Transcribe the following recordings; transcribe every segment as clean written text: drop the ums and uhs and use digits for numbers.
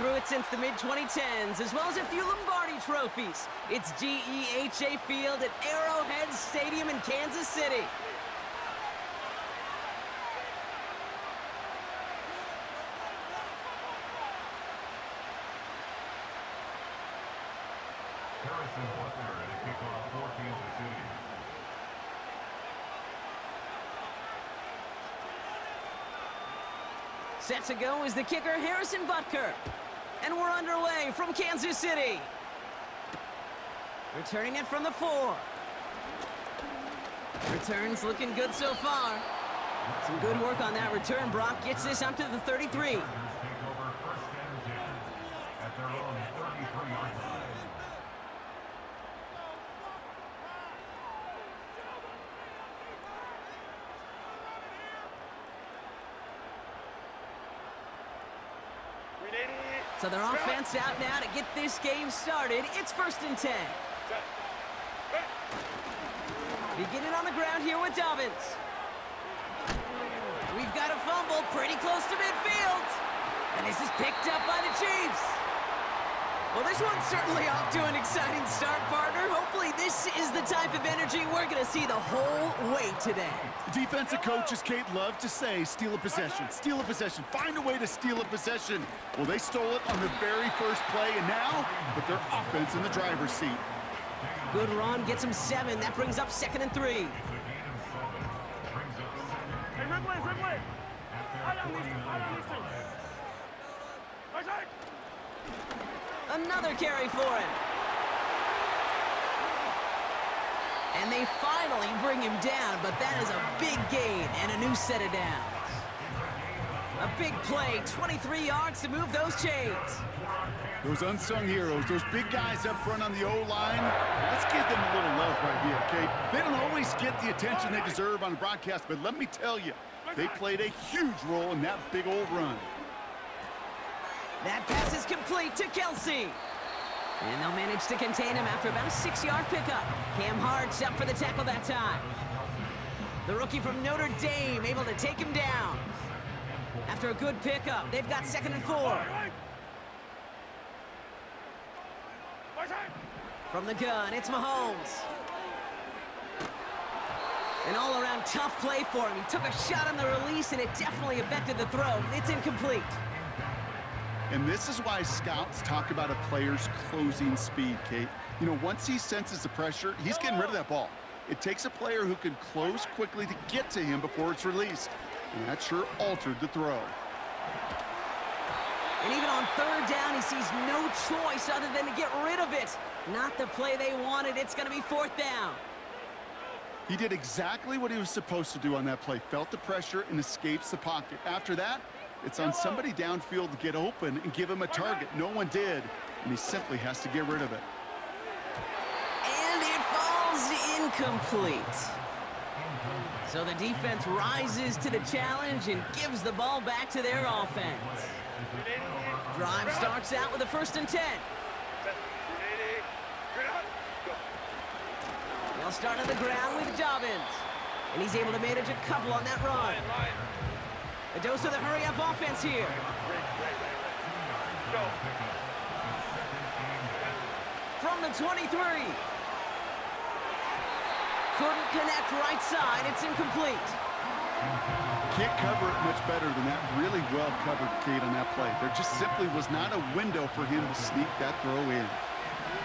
through it since the mid-2010s, as well as a few Lombardi trophies. It's GEHA Field at Arrowhead Stadium in Kansas City. Set to go is the kicker, Harrison Butker. And we're underway from Kansas City. Returning it from the 4. Return's looking good so far. Some good work on that return. Brock gets this up to the 33. So their offense out now to get this game started. It's 1st and 10. Beginning on the ground here with Dobbins. We've got a fumble pretty close to midfield. And this is picked up by the Chiefs. Well, this one's certainly off to an exciting start, partner. Hopefully this is the type of energy we're going to see the whole way today. Defensive coaches, Kate, love to say, steal a possession, find a way to steal a possession. Well, they stole it on the very first play, and now put their offense in the driver's seat. Good run, gets him 7. That brings up 2nd and 3. Another carry for him. And they finally bring him down, but that is a big gain and a new set of downs. A big play, 23 yards to move those chains. Those unsung heroes, those big guys up front on the O-line, let's give them a little love right here, okay? They don't always get the attention they deserve on the broadcast, but let me tell you, they played a huge role in that big old run. That pass is complete to Kelsey. And they'll manage to contain him after about a 6-yard pickup. Cam Hart's up for the tackle that time. The rookie from Notre Dame able to take him down. After a good pickup, they've got 2nd and 4. From the gun, it's Mahomes. An all-around tough play for him. He took a shot on the release, and it definitely affected the throw. It's incomplete. And this is why scouts talk about a player's closing speed, Kate. You know, once he senses the pressure, he's getting rid of that ball. It takes a player who can close quickly to get to him before it's released. And that sure altered the throw. And even on 3rd down, he sees no choice other than to get rid of it. Not the play they wanted. It's going to be 4th down. He did exactly what he was supposed to do on that play. Felt the pressure and escapes the pocket. After that, it's on somebody downfield to get open and give him a target. No one did, and he simply has to get rid of it. And it falls incomplete. So the defense rises to the challenge and gives the ball back to their offense. Drive starts out with a 1st and 10. They'll start on the ground with Dobbins. And he's able to manage a couple on that run. A dose of the hurry-up offense here. From the 23. Couldn't connect right side. It's incomplete. Can't cover it much better than that. Really well covered, Kate, on that play. There just simply was not a window for him to sneak that throw in.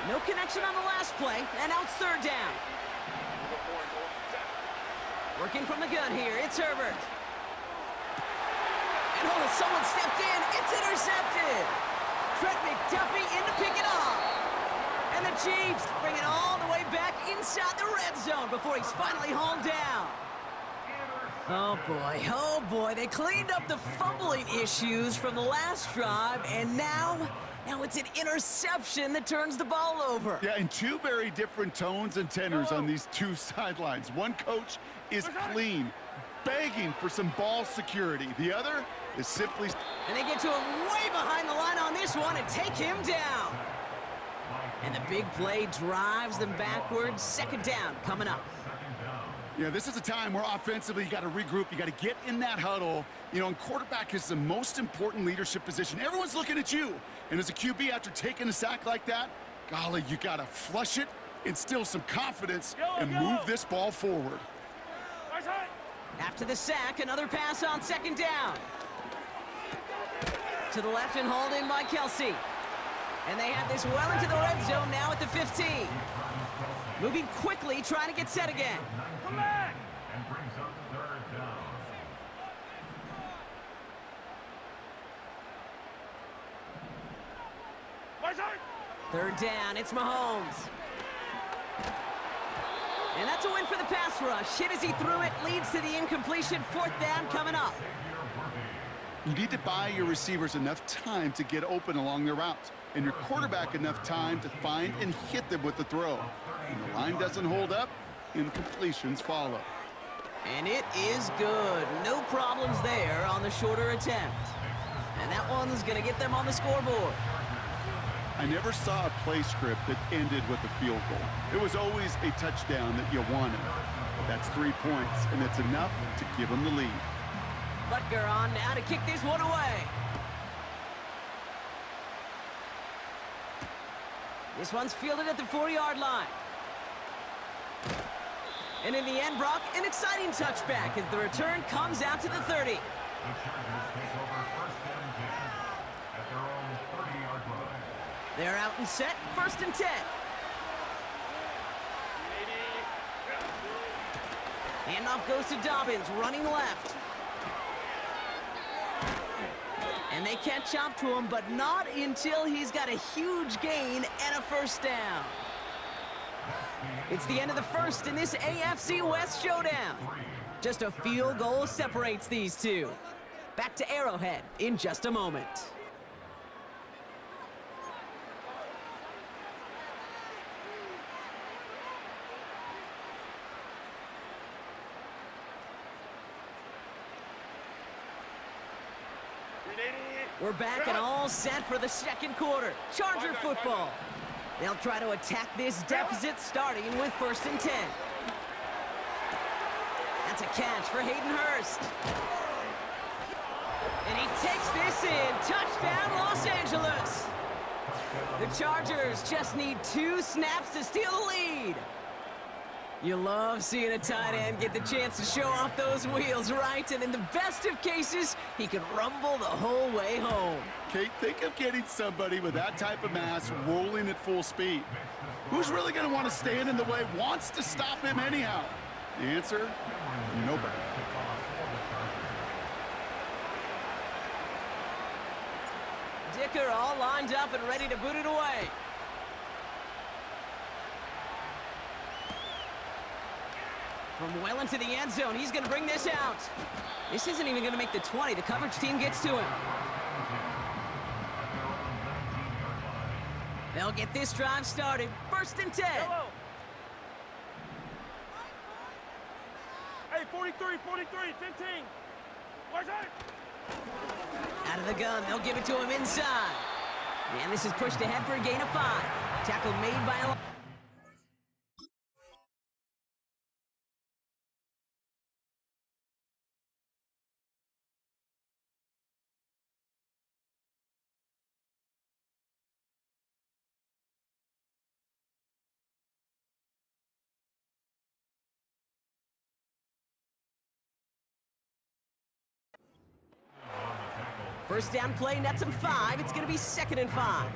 No connection on the last play, and now it's 3rd down. Working from the gun here, it's Herbert. And oh, someone stepped in. It's intercepted. Trent McDuffie in to pick it off. And the Chiefs bring it all the way back inside the red zone before he's finally hauled down. Oh boy, they cleaned up the fumbling issues from the last drive, and now it's an interception that turns the ball over. Yeah, and 2 very different tones and tenors on these 2 sidelines. One coach is clean, begging for some ball security. The other is simply... And they get to him way behind the line on this one and take him down. And the big play drives them backwards. 2nd down coming up. Yeah, this is a time where offensively you got to regroup. You got to get in that huddle. You know, and quarterback is the most important leadership position. Everyone's looking at you. And as a QB, after taking a sack like that, golly, you got to flush it, instill some confidence, and move this ball forward. After the sack, another pass on second down. To the left and hauled in by Kelsey. And they have this well into the red zone now at the 15. Moving quickly, trying to get set again. Come back! And brings up third down. Third down, it's Mahomes. And that's a win for the pass rush. Hit as he threw it, leads to the incompletion. Fourth down coming up. You need to buy your receivers enough time to get open along their routes, and your quarterback enough time to find and hit them with the throw. When the line doesn't hold up, incompletions follow. And it is good. No problems there on the shorter attempt. And that one's going to get them on the scoreboard. I never saw a play script that ended with a field goal. It was always a touchdown that you wanted. That's 3 points, and it's enough to give them the lead. Butker on now to kick this one away. This one's fielded at the 4-yard line. And in the end, Brock, an exciting touchback as the return comes out to the 30. The Chargers take over first down position at their own 30-yard line. They're out and set, 1st and 10. Handoff goes to Dobbins, running left. And they catch up to him, but not until he's got a huge gain and a first down. It's the end of the first in this AFC West showdown. Just a field goal separates these two. Back to Arrowhead in just a moment. We're back and all set for the second quarter. Charger football. They'll try to attack this deficit starting with 1st and 10. That's a catch for Hayden Hurst. And he takes this in. Touchdown, Los Angeles. The Chargers just need 2 snaps to steal the lead. You love seeing a tight end get the chance to show off those wheels, right? And in the best of cases, he can rumble the whole way home. Kate, think of getting somebody with that type of mass rolling at full speed. Who's really going to want to stand in the way, wants to stop him anyhow? The answer, nobody. Dicker all lined up and ready to boot it away. From well into the end zone, he's going to bring this out. This isn't even going to make the 20. The coverage team gets to him. They'll get this drive started. 1st and 10. Hello. Hey, 43, 15. Where's that? Out of the gun, they'll give it to him inside. And this is pushed ahead for a gain of 5. Tackle made by a... First down play, nets him 5. It's going to be 2nd and 5.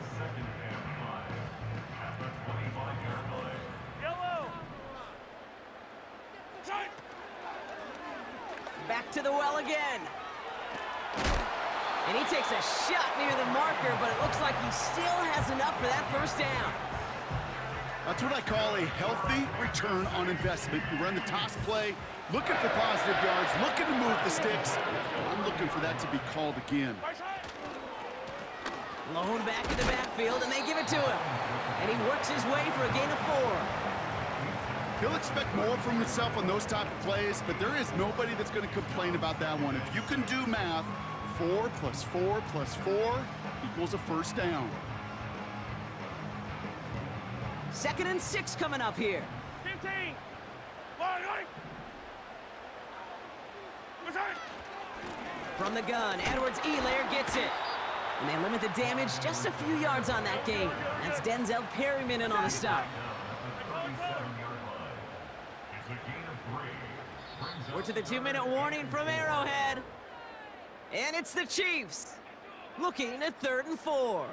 Yellow. Back to the well again. And he takes a shot near the marker, but it looks like he still has enough for that first down. That's what I call a healthy return on investment. You run the toss play, looking for positive yards, looking to move the sticks. I'm looking for that to be called again. Blown back in the backfield, and they give it to him. And he works his way for a gain of 4. He'll expect more from himself on those type of plays, but there is nobody that's going to complain about that one. If you can do math, 4 + 4 + 4 equals a first down. 2nd and 6 coming up here. 15. From the gun, Edwards-Helaire gets it. And they limit the damage just a few yards on that gain. That's Denzel Perryman in on the stop. We're to the 2-minute warning from Arrowhead. And it's the Chiefs, looking at 3rd and 4.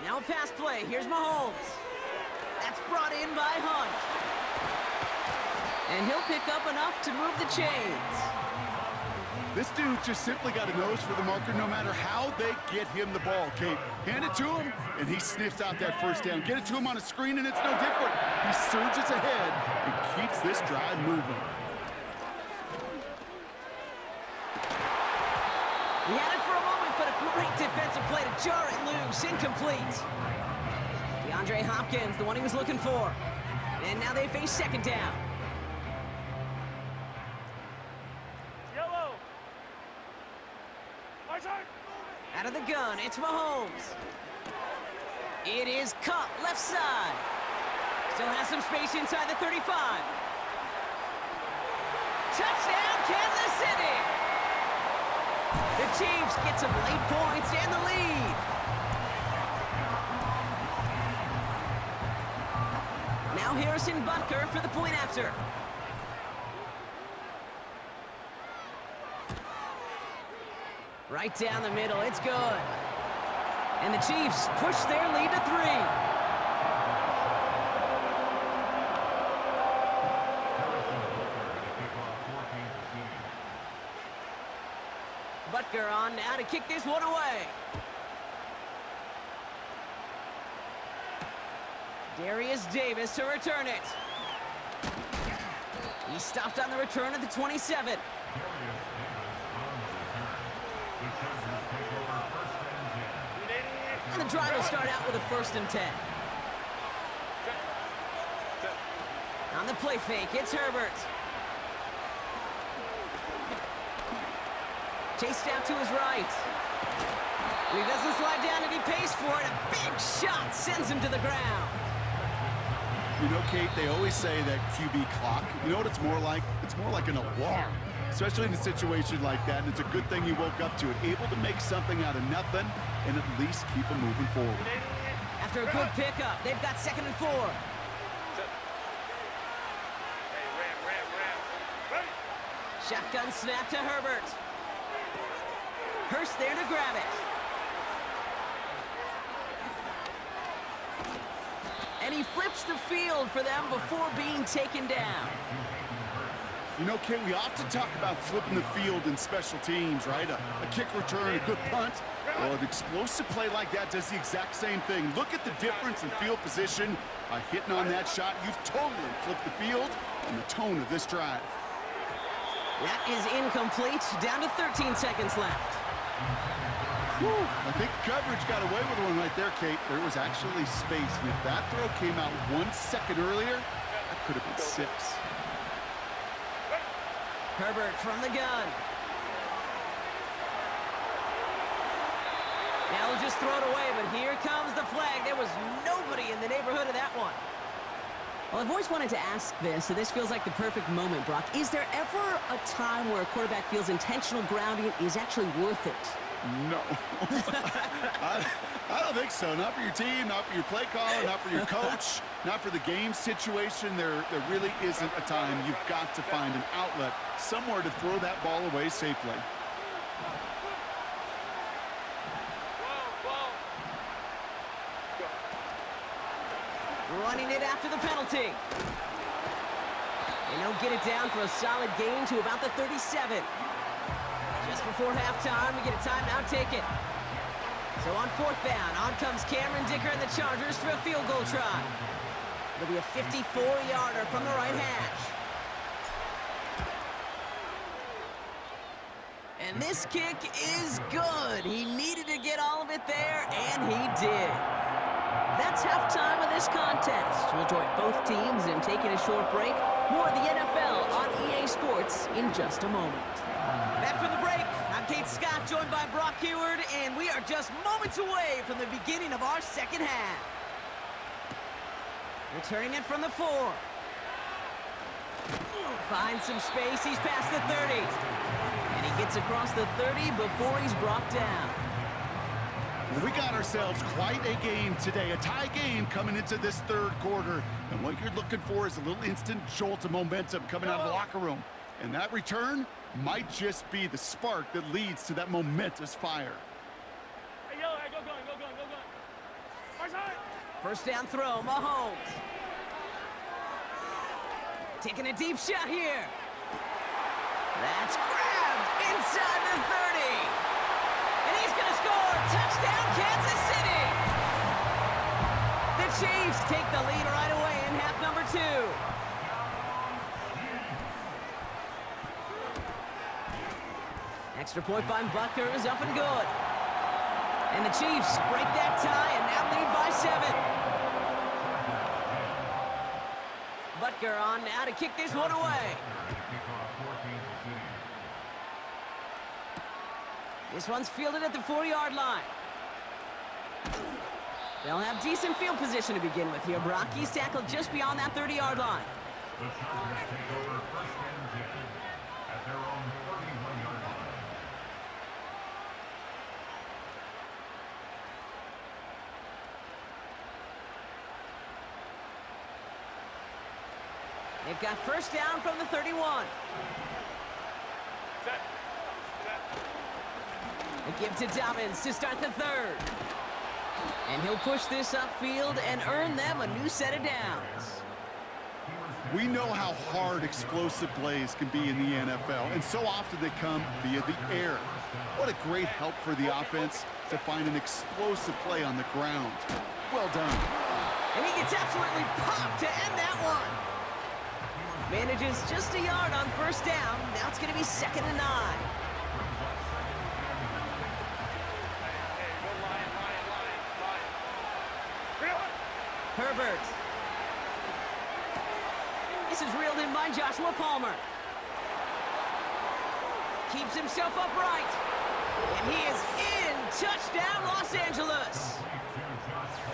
Now pass play. Here's Mahomes. That's brought in by Hunt. And he'll pick up enough to move the chains. This dude's just simply got a nose for the marker no matter how they get him the ball, Kate. Hand it to him, and he sniffs out that first down. Get it to him on a screen, and it's no different. He surges ahead and keeps this drive moving. He had it for a moment, but a great defensive play to jar it loose. Incomplete. DeAndre Hopkins, the one he was looking for. And now they face 2nd down. Yellow. Out of the gun, it's Mahomes. It is Cup, left side. Still has some space inside the 35. Touchdown, Kansas City! The Chiefs get some late points and the lead. Now Harrison Butker for the point after. Right down the middle, it's good. And the Chiefs push their lead to 3. Butker on now to kick this one away. Darius Davis to return it. He stopped on the return at the 27. And the drive will start out with a 1st and 10. On the play fake, it's Herbert. Chased out to his right. And he doesn't slide down and he pays for it. A big shot sends him to the ground. You know, Kate, they always say that QB clock, you know what it's more like? It's more like an alarm, especially in a situation like that. And it's a good thing he woke up to it, able to make something out of nothing and at least keep him moving forward. After a good pickup, they've got 2nd and 4. Shotgun snap to Herbert. Hurst there to grab it. And he flips the field for them before being taken down. You know, Kate, we often talk about flipping the field in special teams, right? A kick return, a good punt. Well, an explosive play like that does the exact same thing. Look at the difference in field position. By hitting on that shot, you've totally flipped the field and the tone of this drive. That is incomplete. Down to 13 seconds left. Whew, I think coverage got away with one right there, Kate. There was actually space, and if that throw came out 1 second earlier, that could have been 6. Herbert from the gun. Now he'll just throw it away, but here comes the flag. There was nobody in the neighborhood of that one. Well, I've always wanted to ask this, so this feels like the perfect moment, Brock. Is there ever a time where a quarterback feels intentional grounding is actually worth it? No. I don't think so. Not for your team, not for your play caller, not for your coach, not for the game situation. There really isn't a time. You've got to find an outlet, somewhere to throw that ball away safely. Running it after the penalty. And he'll get it down for a solid gain to about the 37. Just before halftime, we get a timeout ticket. So on 4th down, on comes Cameron Dicker and the Chargers for a field goal try. It'll be a 54-yarder from the right hash. And this kick is good. He needed to get all of it there, and he did. That's halftime of this contest. We'll join both teams in taking a short break. More of the NFL on EA Sports in just a moment. Back from the break, I'm Kate Scott, joined by Brock Hayward, and we are just moments away from the beginning of our second half. Returning it from the 4. Finds some space, he's past the 30. And he gets across the 30 before he's brought down. We got ourselves quite a game today, a tie game coming into this third quarter. And what you're looking for is a little instant jolt of momentum coming out of the locker room. And that return might just be the spark that leads to that momentous fire. Hey, yo, hey, go gun. Our side. First down throw, Mahomes. Taking a deep shot here. That's grabbed inside the 30. And he's going to score. Touchdown, Kansas City. The Chiefs take the lead right away in half number 2. Extra point by Butker is up and good. And the Chiefs break that tie and now lead by 7. Butker on now to kick this one away. This one's fielded at the 4-yard line. They'll have decent field position to begin with here, Brock. He's tackled just beyond that 30-yard line. The Chargers take over first and 10 at their own 31-yard line. They've got first down from the 31. Set. They give to Dobbins to start the 3rd. And he'll push this upfield and earn them a new set of downs. We know how hard explosive plays can be in the NFL, and so often they come via the air. What a great help for the offense to find an explosive play on the ground. Well done. And he gets absolutely popped to end that one. Manages just a yard on first down. Now it's going to be 2nd and 9. Herbert. This is reeled in by Joshua Palmer. Keeps himself upright. And he is in. Touchdown, Los Angeles.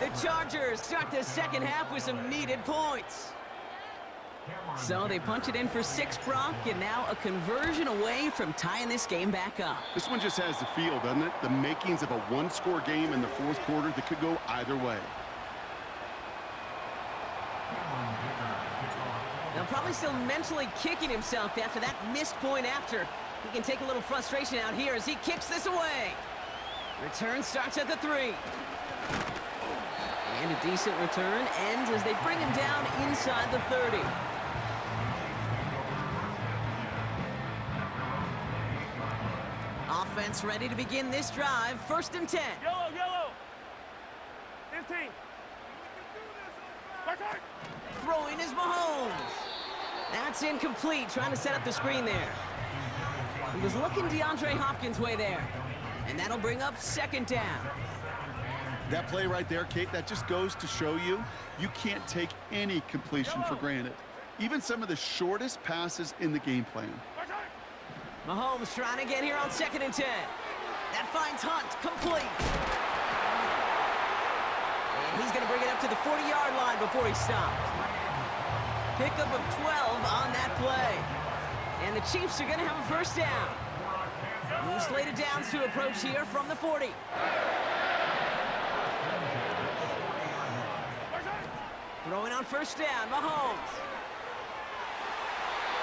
The Chargers start the second half with some needed points. So they punch it in for 6, Brock, and now a conversion away from tying this game back up. This one just has the feel, doesn't it? The makings of a one-score game in the 4th quarter that could go either way. Now probably still mentally kicking himself after that missed point after. He can take a little frustration out here as he kicks this away. Return starts at the 3. And a decent return ends as they bring him down inside the 30. Offense ready to begin this drive. 1st and 10. Yellow. 15. Our side. Throwing is Mahomes. That's incomplete, trying to set up the screen there. He was looking DeAndre Hopkins' way there. And that'll bring up 2nd down. That play right there, Kate, that just goes to show you can't take any completion for granted. Even some of the shortest passes in the game plan. Our side. Mahomes trying to get here on 2nd and 10. That finds Hunt, complete. And he's going to bring it up to the 40-yard line before he stopped. Pickup of 12 on that play. And the Chiefs are going to have a first down. New slated downs to approach here from the 40. Throwing on first down, Mahomes.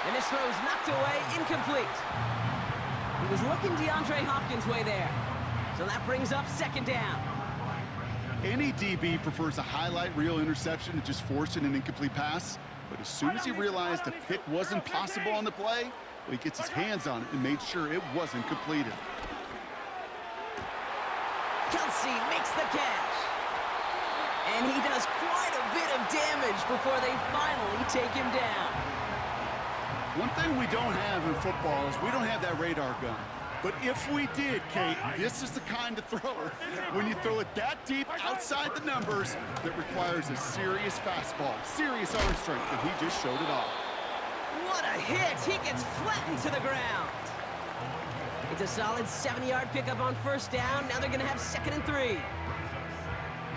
And this throw's knocked away, incomplete. He was looking DeAndre Hopkins' way there. So that brings up 2nd down. Any DB prefers a highlight reel interception to just forcing an incomplete pass. But as soon as he realized a pick wasn't possible on the play, well, he gets his hands on it and made sure it wasn't completed. Kelsey makes the catch. And he does quite a bit of damage before they finally take him down. One thing we don't have in football is we don't have that radar gun. But if we did, Kate, this is the kind of throw when you throw it that deep outside the numbers that requires a serious fastball, serious arm strength, and he just showed it off. What a hit! He gets flattened to the ground. It's a solid 70-yard pickup on first down. Now they're going to have 2nd and 3.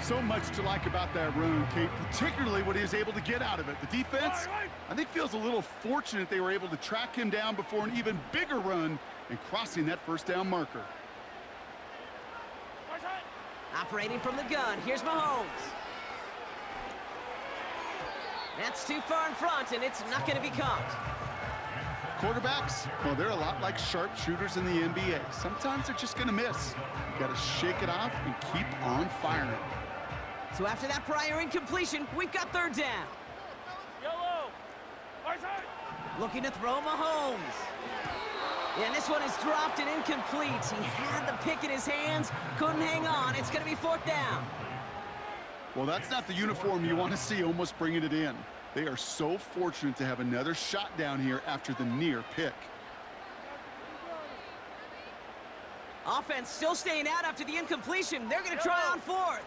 So much to like about that run, Kate, particularly what he was able to get out of it. The defense, I think, feels a little fortunate they were able to track him down before an even bigger run and crossing that first down marker. Operating from the gun, here's Mahomes. That's too far in front, and it's not going to be caught. Quarterbacks, well, they're a lot like sharpshooters in the NBA. Sometimes they're just going to miss. You got to shake it off and keep on firing. So after that prior incompletion, we've got 3rd down. Yellow. Right side. Looking to throw Mahomes. Yeah, and this one is dropped and incomplete. He had the pick in his hands, couldn't hang on. It's going to be 4th down. Well, that's not the uniform you want to see almost bringing it in. They are so fortunate to have another shot down here after the near pick. Offense still staying out after the incompletion. They're going to try on 4th.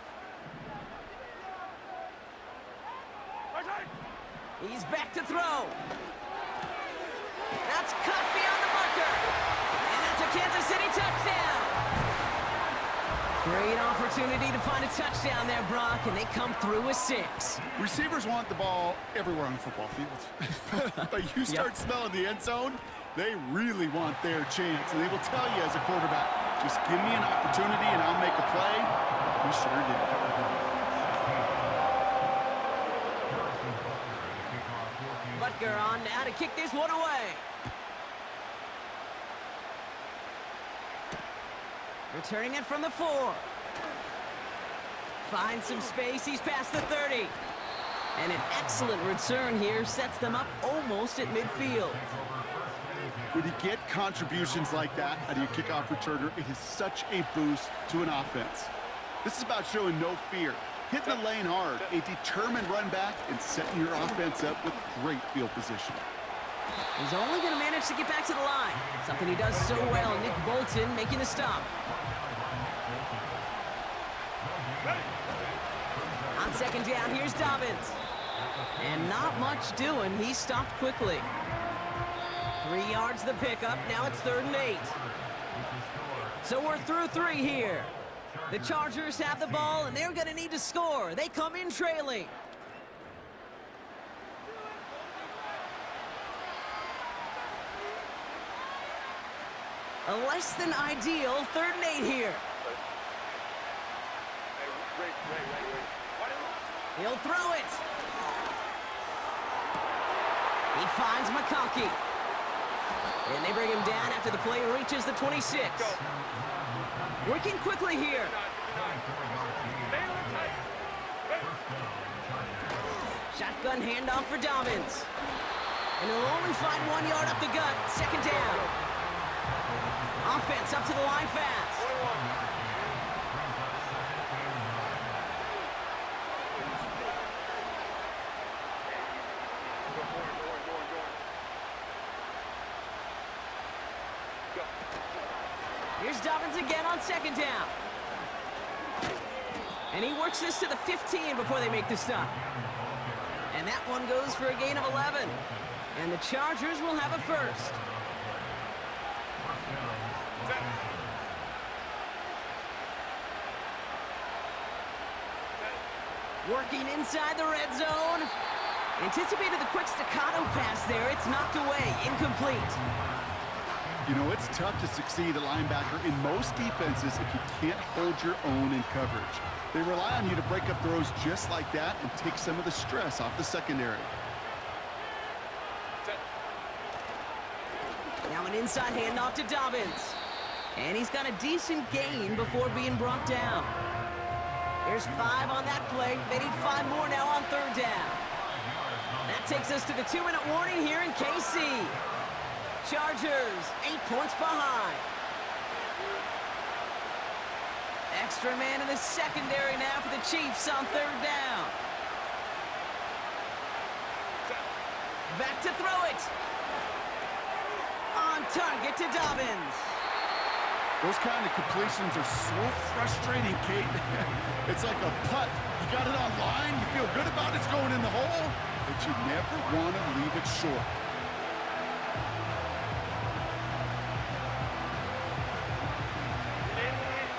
Right side. He's back to throw. That's caught beyond the marker. And that's a Kansas City touchdown. Great opportunity to find a touchdown there, Brock, and they come through with 6. Receivers want the ball everywhere on the football field. But you start smelling the end zone, they really want their chance. And they will tell you as a quarterback, just give me an opportunity and I'll make a play. He sure did. Butker on now to kick this one away. Returning it from the 4. Finds some space, he's past the 30. And an excellent return here sets them up almost at midfield. When you get contributions like that out of your kickoff returner, it is such a boost to an offense. This is about showing no fear, hitting the lane hard, a determined run back, and setting your offense up with great field position. He's only going to manage to get back to the line. Something he does so well. Nick Bolton making the stop. On 2nd down, here's Dobbins. And not much doing. He stopped quickly. 3 yards the pickup. Now it's 3rd and 8. So we're through 3 here. The Chargers have the ball, and they're going to need to score. They come in trailing. A less than ideal 3rd and 8 here. He'll throw it. He finds McConkey. And they bring him down after the play reaches the 26. Working quickly here. Shotgun handoff for Dobbins. And he'll only find 1 yard up the gut. 2nd down. Offense up to the line fast. Here's Dobbins again on 2nd down. And he works this to the 15 before they make the stop. And that one goes for a gain of 11. And the Chargers will have a first. Working inside the red zone. Anticipated the quick staccato pass there. It's knocked away, incomplete. You know, it's tough to succeed at linebacker in most defenses if you can't hold your own in coverage. They rely on you to break up throws just like that and take some of the stress off the secondary. Now an inside handoff to Dobbins. And he's got a decent gain before being brought down. There's 5 on that play. They need 5 more now on 3rd down. That takes us to the 2-minute warning here in KC. Chargers, 8 points behind. Extra man in the secondary now for the Chiefs on 3rd down. Back to throw it. On target to Dobbins. Those kind of completions are so frustrating, Kate. It's like a putt. You got it on line, you feel good about it's going in the hole, but you never want to leave it short.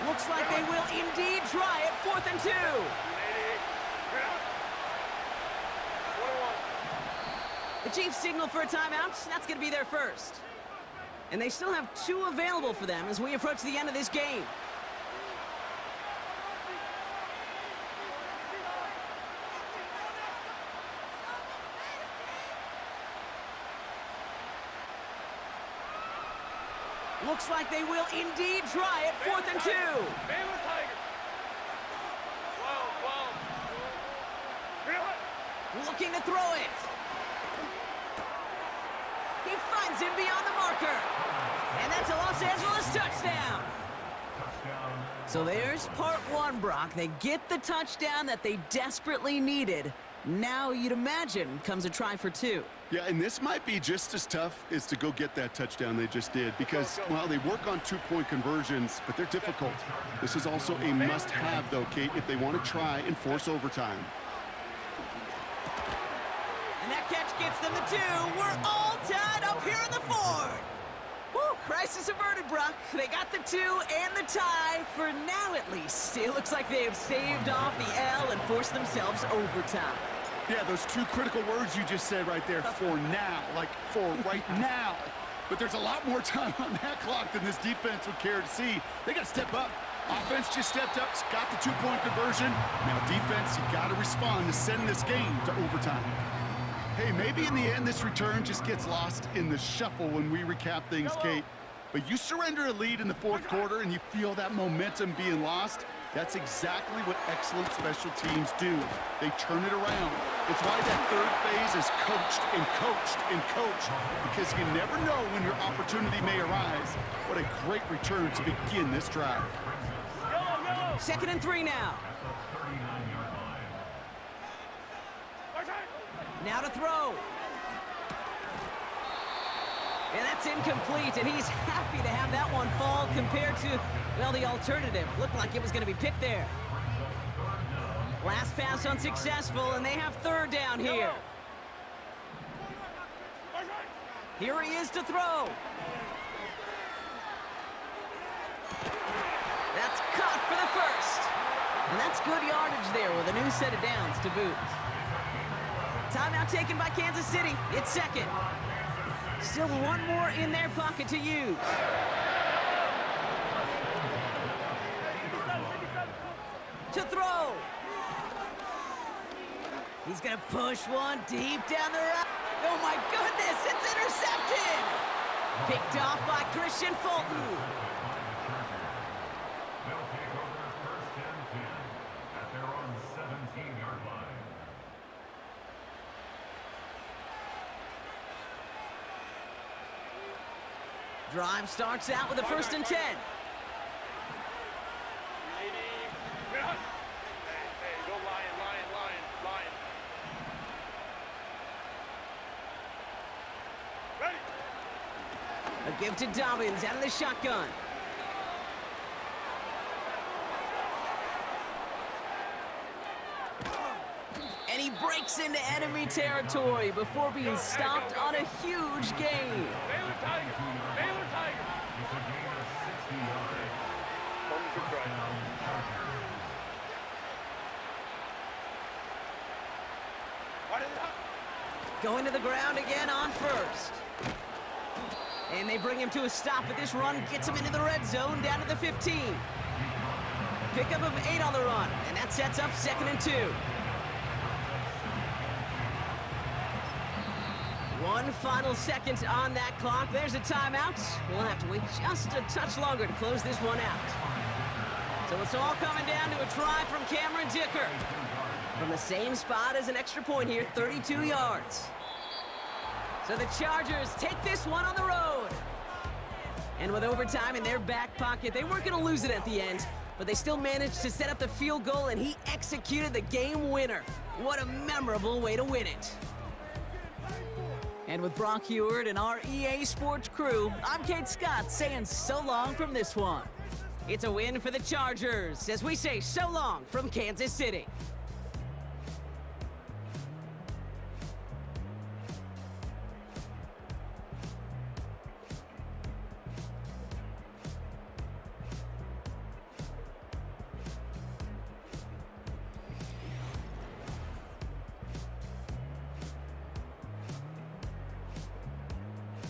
Looks like they will indeed try it. 4th and 2. The Chiefs signal for a timeout. That's going to be their first. And they still have 2 available for them as we approach the end of this game. Looks like they will indeed try it. 4th and 2. Looking to throw it. He finds him beyond the marker. And that's a Los Angeles touchdown. So there's part 1, Brock. They get the touchdown that they desperately needed. Now you'd imagine comes a try for 2. Yeah, and this might be just as tough as to go get that touchdown they just did because, well, they work on 2-point conversions, but they're difficult. This is also a must-have, though, Kate, if they want to try and force overtime. And that catch gets them the 2. We're all tied up here in the 4th. Woo, crisis averted, Brock. They got the 2 and the tie, for now at least. It looks like they have staved off the L and forced themselves overtime. Yeah, those 2 critical words you just said right there, for now, like for right now. But there's a lot more time on that clock than this defense would care to see. They got to step up. Offense just stepped up, got the 2-point conversion. Now defense, you got to respond to send this game to overtime. Hey, maybe in the end this return just gets lost in the shuffle when we recap things, Kate. But you surrender a lead in the 4th quarter and you feel that momentum being lost. That's exactly what excellent special teams do. They turn it around. It's why that 3rd phase is coached and coached and coached, because you never know when your opportunity may arise. What a great return to begin this drive. 2nd and 3 now. Now to throw. And that's incomplete, and he's happy to have that one fall compared to, well, the alternative. Looked like it was going to be picked there. Last pass unsuccessful, and they have 3rd down here. Here he is to throw. That's caught for the 1st. And that's good yardage there with a new set of downs to boot. Timeout taken by Kansas City. It's 2nd. Still 1 more in their pocket to use. To throw. He's going to push one deep down the road. Oh, my goodness, it's intercepted. Picked off by Christian Fulton. They'll take over 1st and 10 at their own 17-yard line. Drive starts out with a 1st and 10. Hey, go Lion. Ready? A give to Dobbins out of the shotgun. And he breaks into enemy territory before being stopped on a huge gain. Baylor Tiger. It's a gain of 60 yards. Touchdown, Chargers. Going to the ground again on 1st. And they bring him to a stop, but this run gets him into the red zone down to the 15. Pickup of 8 on the run, and that sets up 2nd and 2. 1 final second on that clock. There's a timeout. We'll have to wait just a touch longer to close this one out. So it's all coming down to a try from Cameron Dicker. From the same spot as an extra point here, 32 yards. So the Chargers take this one on the road. And with overtime in their back pocket, they weren't going to lose it at the end, but they still managed to set up the field goal, and he executed the game winner. What a memorable way to win it. And with Brock Heward and our EA Sports crew, I'm Kate Scott saying so long from this one. It's a win for the Chargers as we say so long from Kansas City.